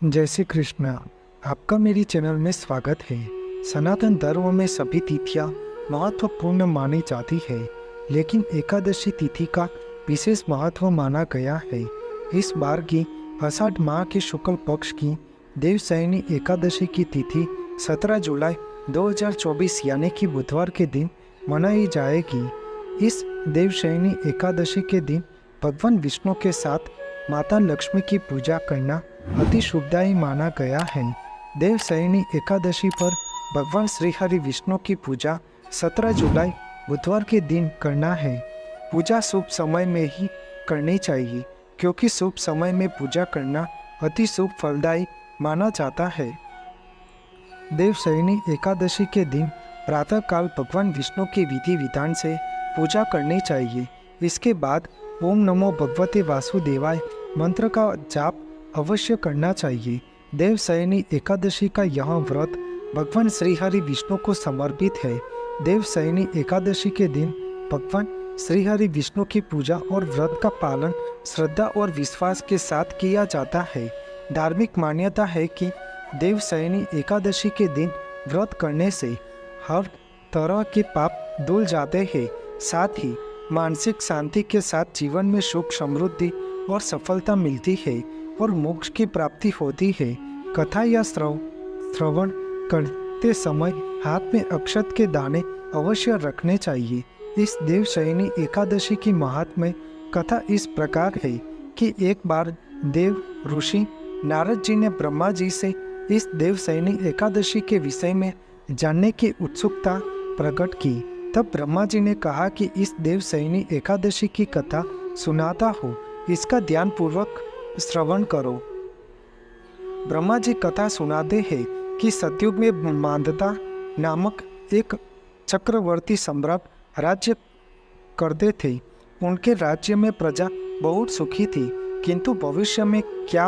जय श्री कृष्ण। आपका मेरी चैनल में स्वागत है। सनातन धर्म में सभी तिथियां महत्वपूर्ण मानी जाती है, लेकिन एकादशी तिथि का विशेष महत्व माना गया है। इस बार की आषाढ़ माह के शुक्ल पक्ष की देवशयनी एकादशी की तिथि 17 जुलाई 2024 यानी कि बुधवार के दिन मनाई जाएगी। इस देवशयनी एकादशी के दिन भगवान विष्णु के साथ माता लक्ष्मी की पूजा करना अति शुभदायी माना गया है। देवशयनी एकादशी पर भगवान श्री हरि विष्णु की पूजा 17 जुलाई बुधवार के दिन करना है। पूजा शुभ समय में ही करनी चाहिए, क्योंकि शुभ समय में पूजा करना अति शुभ फलदायी माना जाता है। देवशयनी एकादशी के दिन प्रातःकाल भगवान विष्णु के विधि विधान से पूजा करनी चाहिए। इसके बाद ओम नमो भगवते वासुदेवाय मंत्र का जाप अवश्य करना चाहिए। देवशयनी एकादशी का यह व्रत भगवान श्री हरि विष्णु को समर्पित है। देवशयनी एकादशी के दिन भगवान श्री हरि विष्णु की पूजा और व्रत का पालन श्रद्धा और विश्वास के साथ किया जाता है। धार्मिक मान्यता है कि देवशयनी एकादशी के दिन व्रत करने से हर तरह के पाप धुल जाते हैं, साथ ही मानसिक शांति के साथ जीवन में सुख समृद्धि और सफलता मिलती है और मोक्ष की प्राप्ति होती है। कथा या श्रवण करते समय हाथ में अक्षत के दाने अवश्य रखने चाहिए। इस देवशयनी एकादशी की महात्म्य कथा इस प्रकार है कि एक बार देव ऋषि नारद जी ने ब्रह्मा जी से इस देवशयनी एकादशी के विषय में जानने की उत्सुकता प्रकट की। तब ब्रह्मा जी ने कहा कि इस देवशयनी एकादशी की कथा सुनाता हूँ, इसका ध्यान पूर्वक श्रवण करो। ब्रह्मा जी कथा सुनाते हैं कि सतयुग में मांदता नामक एक चक्रवर्ती सम्राट राज्य करते थे। उनके राज्य में प्रजा बहुत सुखी थी, किंतु भविष्य में क्या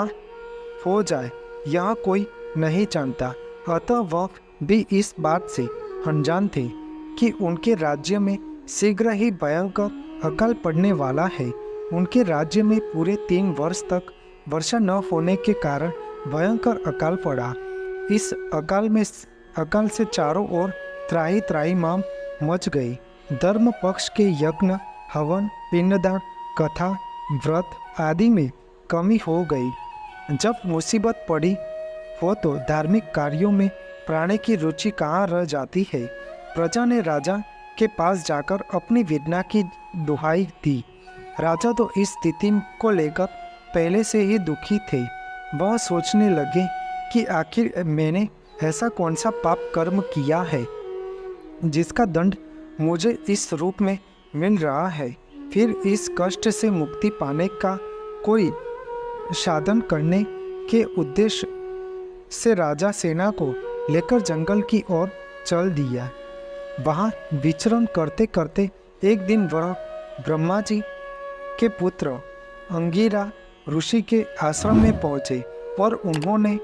हो जाए यह कोई नहीं जानता। अतः वह भी इस बात से अनजान थे कि उनके राज्य में शीघ्र ही भयंकर अकाल पड़ने वाला है। उनके राज्य में पूरे 3 वर्ष तक वर्षा न होने के कारण भयंकर अकाल पड़ा। इस अकाल से चारों ओर त्राही त्राही माम मच गई। धर्म पक्ष के यज्ञ, हवन, पिंडदान, कथा, व्रत आदि में कमी हो गई। जब मुसीबत पड़ी हो तो धार्मिक कार्यों में प्राणी की रुचि कहाँ रह जाती है। प्रजा ने राजा के पास जाकर अपनी वेदना की दुहाई दी। राजा तो इस स्थिति को लेकर पहले से ही दुखी थे। वह सोचने लगे कि आखिर मैंने ऐसा कौन सा पाप कर्म किया है जिसका दंड मुझे इस रूप में मिल रहा है। फिर इस कष्ट से मुक्ति पाने का कोई साधन करने के उद्देश्य से राजा सेना को लेकर जंगल की ओर चल दिया। वहाँ विचरण करते करते एक दिन वह ब्रह्मा जी के पुत्र अंगिरा ऋषि के आश्रम में पहुँचे और उन्होंने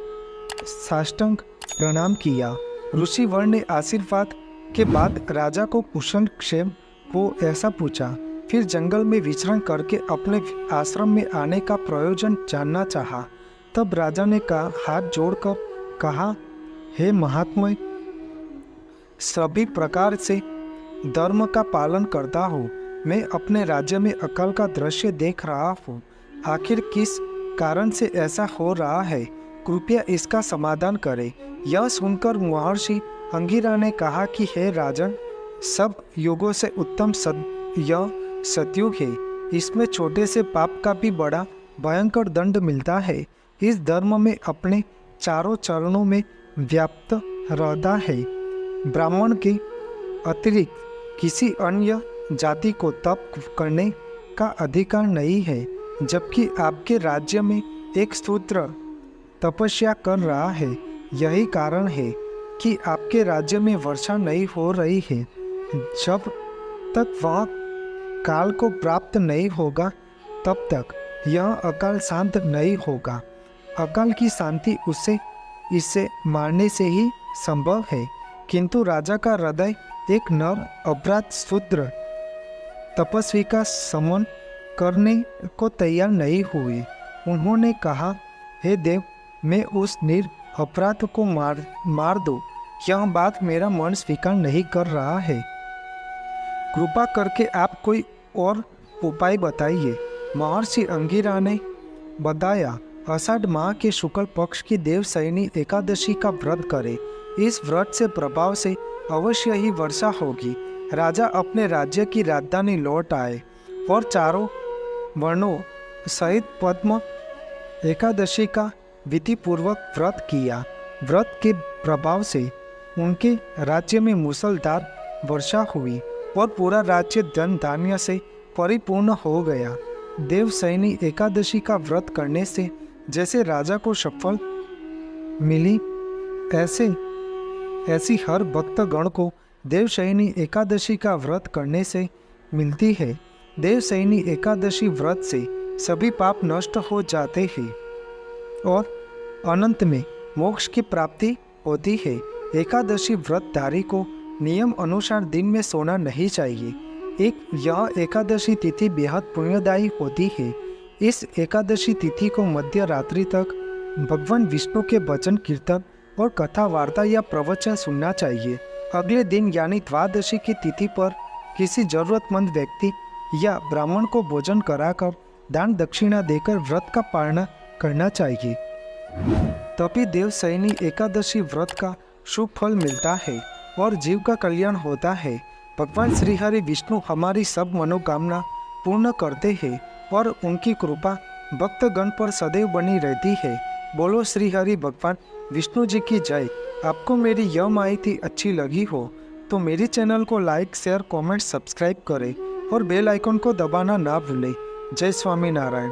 साष्टांग प्रणाम किया। ऋषि वर ने आशीर्वाद के बाद राजा को कुशल क्षेम हो ऐसा पूछा। फिर जंगल में विचरण करके अपने आश्रम में आने का प्रयोजन जानना चाहा। तब राजा ने हाथ जोड़कर कहा, हे महात्मा, सभी प्रकार से धर्म का पालन करता हूँ। मैं अपने राज्य में अकाल का दृश्य देख रहा हूँ। आखिर किस कारण से ऐसा हो रहा है, कृपया इसका समाधान करें। यह सुनकर महर्षि अंगिरा ने कहा कि हे राजन, सब युगों से उत्तम यह सतयुग है। इसमें छोटे से पाप का भी बड़ा भयंकर दंड मिलता है। इस धर्म में अपने चारों चरणों में व्याप्त रहता है। ब्राह्मण के अतिरिक्त किसी अन्य जाति को तप करने का अधिकार नहीं है, जबकि आपके राज्य में एक शूद्र तपस्या कर रहा है। यही कारण है कि आपके राज्य में वर्षा नहीं हो रही है। जब तक वह काल को प्राप्त नहीं होगा तब तक यह अकाल शांत नहीं होगा। अकाल की शांति इसे मारने से ही संभव है, किंतु राजा का हृदय एक नर अपराध शूद्र तपस्वी का समन करने को तैयार नहीं हुए। उन्होंने कहा, हे देव, मैं उस अपराध को मार दूं, यह बात मेरा मन स्वीकार नहीं कर रहा है। कृपा करके आप कोई और उपाय बताइए। महर्षि अंगिरा ने बताया, आषाढ़ माह के शुक्ल पक्ष की देवशयनी एकादशी का व्रत करे। इस व्रत से प्रभाव से अवश्य ही वर्षा होगी। राजा अपने राज्य की राजधानी लौट आए और चारों वर्णों सहित पद्म एकादशी का विधि पूर्वक व्रत किया। व्रत के प्रभाव से उनके राज्य में मूसलधार वर्षा हुई और पूरा राज्य धन धान्य से परिपूर्ण हो गया। देवशयनी एकादशी का व्रत करने से जैसे राजा को सफल मिली, ऐसी हर भक्तगण को देवशयनी एकादशी का व्रत करने से मिलती है। देवशयनी एकादशी व्रत से सभी पाप नष्ट हो जाते हैं और अनंत में मोक्ष की प्राप्ति होती है। एकादशी व्रतधारी को नियम अनुसार दिन में सोना नहीं चाहिए। यह एकादशी तिथि बेहद पुण्यदायी होती है। इस एकादशी तिथि को मध्य रात्रि तक भगवान विष्णु के भजन कीर्तन और कथा वार्ता या प्रवचन सुनना चाहिए। अगले दिन यानी द्वादशी की तिथि पर किसी जरूरतमंद व्यक्ति या ब्राह्मण को भोजन कराकर दान दक्षिणा देकर व्रत का पालन करना चाहिए। तभी देवशयनी एकादशी व्रत का शुभ फल मिलता है और जीव का कल्याण होता है। भगवान श्री हरि विष्णु हमारी सब मनोकामना पूर्ण करते हैं और उनकी कृपा भक्तगण पर सदैव बनी रहती है। बोलो श्री हरि भगवान विष्णु जी की जय। आपको मेरी यह माहिती अच्छी लगी हो तो मेरी चैनल को लाइक, शेयर, कमेंट, सब्सक्राइब करें और बेल आइकन को दबाना ना भूलें। जय स्वामीनारायण।